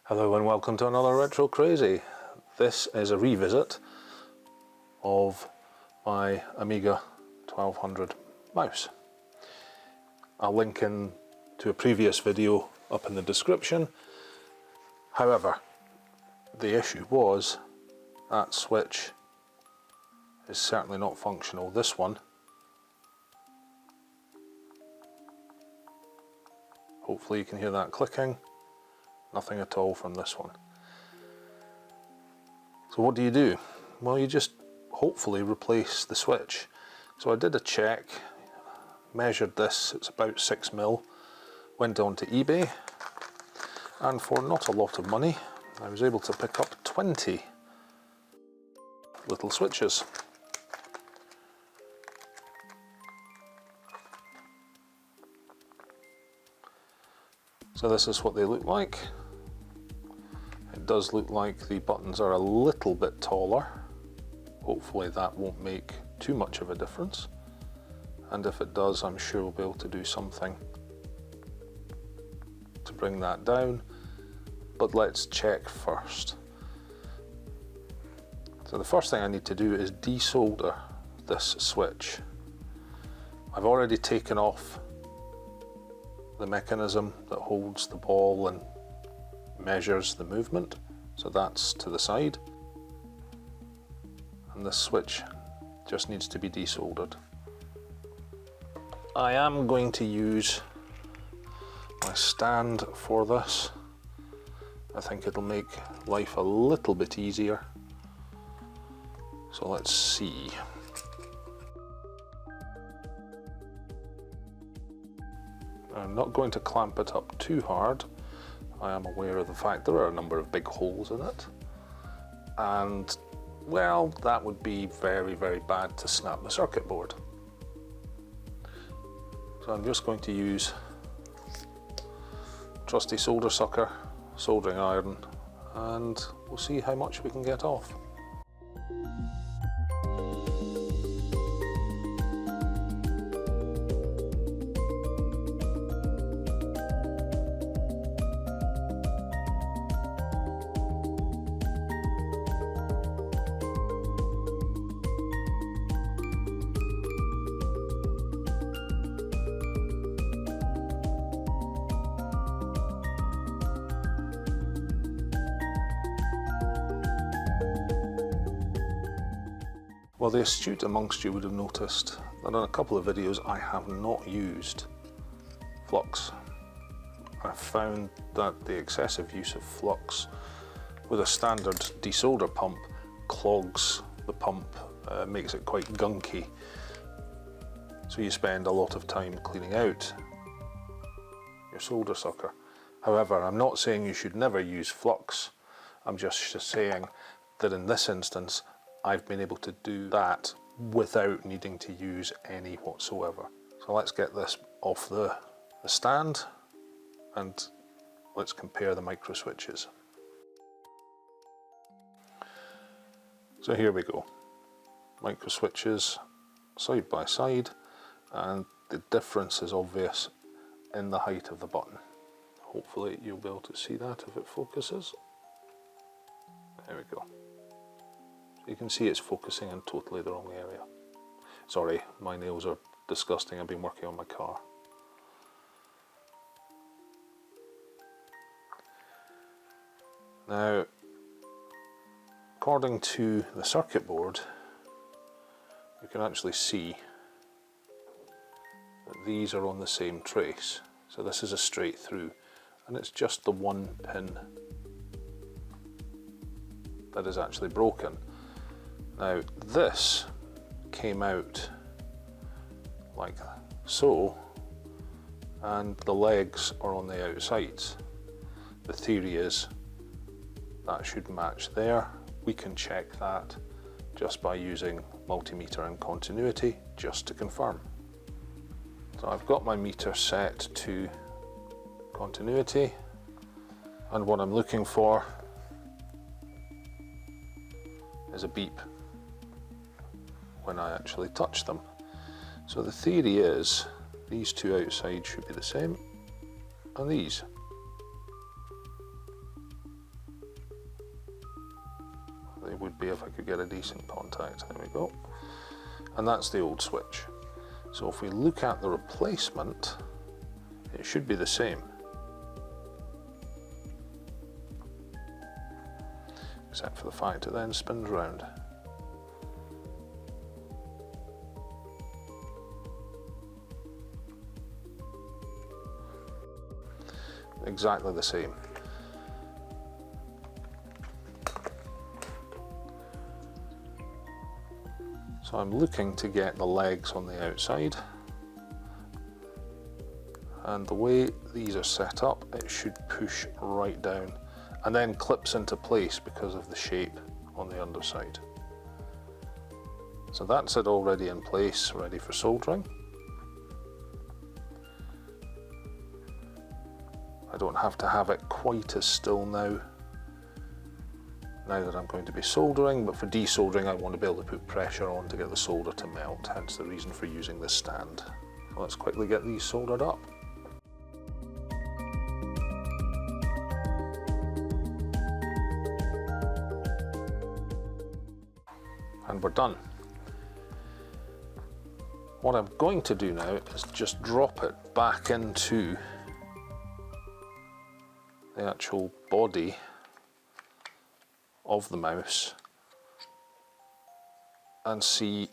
Hello and welcome to another Retro Crazy. This is a revisit of my Amiga 1200 mouse. I'll link in to a previous video up in the description. However, the issue was that switch is certainly not functional. This one, hopefully you can hear that clicking. Nothing at all from this one. So what do? Well, you just hopefully replace the switch. So I did a check, measured this, it's about 6mm, went on to eBay, and for not a lot of money I was able to pick up 20 little switches. So this is what they look like. It does look like the buttons are a little bit taller. Hopefully that won't make too much of a difference. And if it does, I'm sure we'll be able to do something to bring that down. But let's check first. So the first thing I need to do is desolder this switch. I've already taken off the mechanism that holds the ball and measures the movement, so that's to the side, and this switch just needs to be desoldered. I am going to use my stand for this. I think it'll make life a little bit easier, so let's see. I'm not going to clamp it up too hard. I am aware of the fact there are a number of big holes in it, and well, that would be very, very bad to snap the circuit board. So I'm just going to use trusty solder sucker, soldering iron, and we'll see how much we can get off. Well, the astute amongst you would have noticed that in a couple of videos I have not used flux. I've found that the excessive use of flux with a standard desolder pump clogs the pump, makes it quite gunky. So you spend a lot of time cleaning out your solder sucker. However, I'm not saying you should never use flux. I'm just saying that in this instance I've been able to do that without needing to use any whatsoever. So let's get this off the stand and let's compare the micro switches. So here we go. Micro switches side by side, and the difference is obvious in the height of the button. Hopefully you'll be able to see that if it focuses. There we go. You can see it's focusing in totally the wrong area. Sorry, my nails are disgusting. I've been working on my car. Now, according to the circuit board, you can actually see that these are on the same trace. So this is a straight through, and it's just the one pin that is actually broken. Now this came out like so, and the legs are on the outsides. The theory is that should match there. We can check that just by using multimeter and continuity just to confirm. So I've got my meter set to continuity, and what I'm looking for is a beep when I actually touch them. So the theory is these two outside should be the same, and these. They would be if I could get a decent contact. There we go. And that's the old switch. So if we look at the replacement, it should be the same. Except for the fact it then spins round. Exactly the same. So I'm looking to get the legs on the outside, and the way these are set up, it should push right down and then clips into place because of the shape on the underside. So that's it already in place, ready for soldering. I don't have to have it quite as still now that I'm going to be soldering, but for desoldering I want to be able to put pressure on to get the solder to melt, hence the reason for using this stand. So let's quickly get these soldered up. And we're done. What I'm going to do now is just drop it back into the actual body of the mouse and see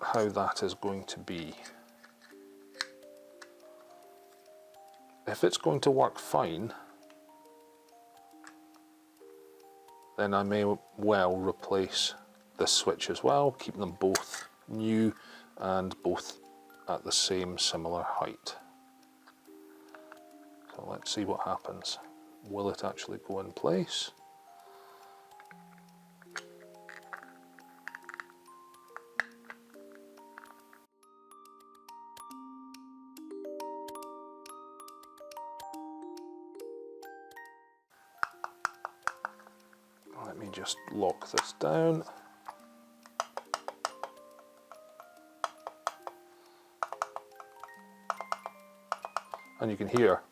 how that is going to be. If it's going to work fine, then I may well replace this switch as well, keep them both new and both at the same similar height. So let's see what happens. Will it actually go in place? Let me just lock this down. And you can hear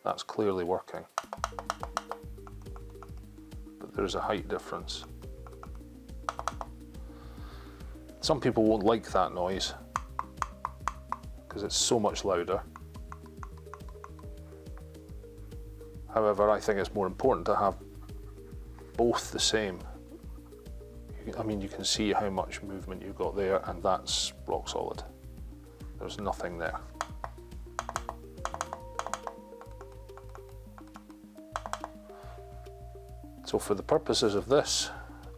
that's clearly working. But there's a height difference. Some people won't like that noise because it's so much louder. However, I think it's more important to have both the same. I mean, you can see how much movement you've got there, and that's rock solid. There's nothing there. So for the purposes of this,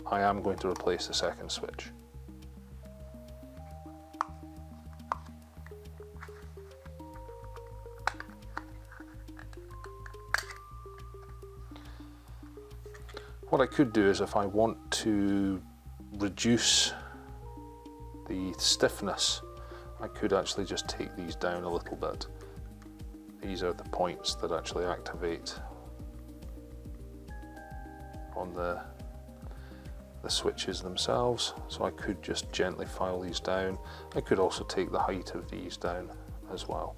I am going to replace the second switch. What I could do is, if I want to reduce the stiffness, I could actually just take these down a little bit. These are the points that actually activate on the switches themselves, so I could just gently file these down. I could also take the height of these down as well.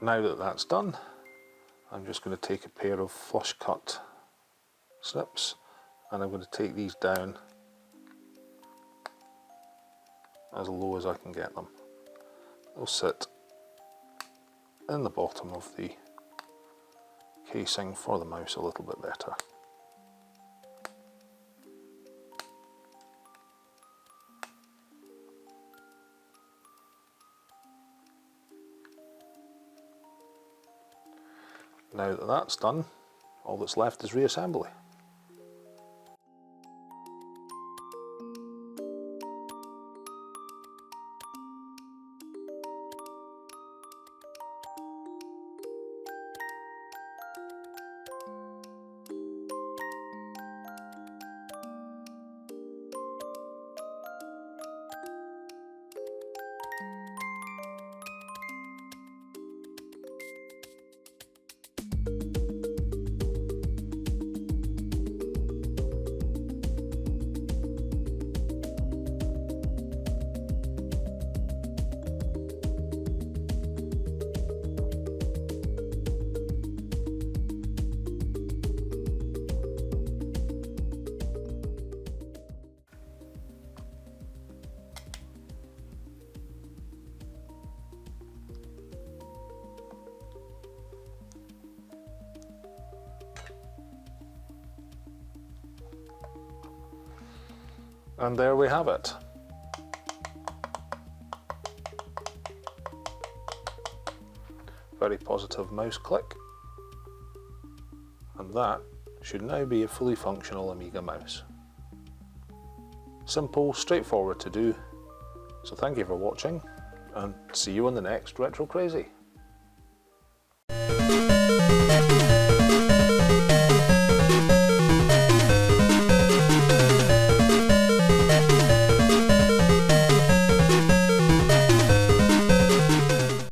Now that that's done, I'm just going to take a pair of flush cut snips and I'm going to take these down as low as I can get them. They'll sit in the bottom of the casing for the mouse a little bit better. Now that that's done, all that's left is reassembly. And there we have it. Very positive mouse click. And that should now be a fully functional Amiga mouse. Simple, straightforward to do. So thank you for watching and see you on the next Retro Crazy.